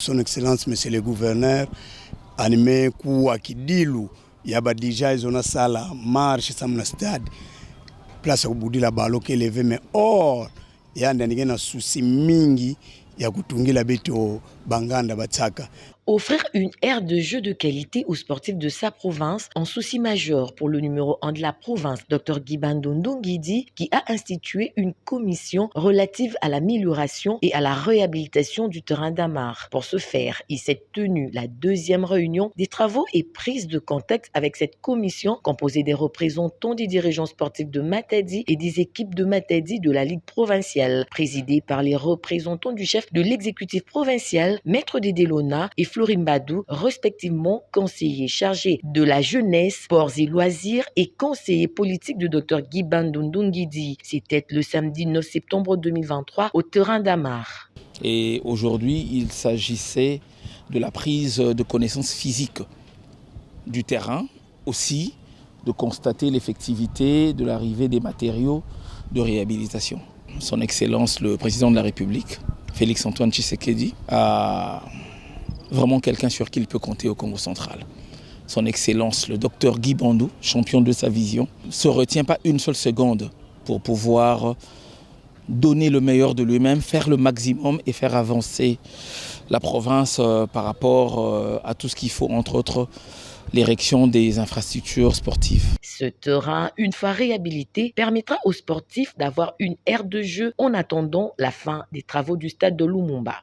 Son Excellence, Monsieur le Gouverneur, animé ku akidilu yaba déjà ils ont a sala marche samna stade place ya kubudila balo ke levé mais or yanda ningena souci mingi ya kutungira beto banganda bataka. Offrir une aire de jeu de qualité aux sportifs de sa province, un souci majeur pour le numéro 1 de la province, Dr Guibando Ndongidi, qui a institué une commission relative à l'amélioration et à la réhabilitation du terrain d'Amar. Pour ce faire, il s'est tenu la deuxième réunion des travaux et prise de contact avec cette commission composée des représentants des dirigeants sportifs de Matadi et des équipes de Matadi de la Ligue provinciale, présidée par les représentants du chef de l'exécutif provincial, Maître Dedelona et Florim Badou, respectivement conseiller chargé de la jeunesse, sports et loisirs et conseiller politique de Dr Guibando Ndongidi. C'était le samedi 9 septembre 2023 au terrain d'Amar. Et aujourd'hui, il s'agissait de la prise de connaissance physique du terrain, aussi de constater l'effectivité de l'arrivée des matériaux de réhabilitation. Son Excellence le Président de la République, Félix-Antoine Tshisekedi, a vraiment quelqu'un sur qui il peut compter au Congo central. Son Excellence, le docteur Guy Bandou, champion de sa vision, ne se retient pas une seule seconde pour pouvoir donner le meilleur de lui-même, faire le maximum et faire avancer la province par rapport à tout ce qu'il faut, entre autres l'érection des infrastructures sportives. Ce terrain, une fois réhabilité, permettra aux sportifs d'avoir une aire de jeu en attendant la fin des travaux du stade de Lumumba.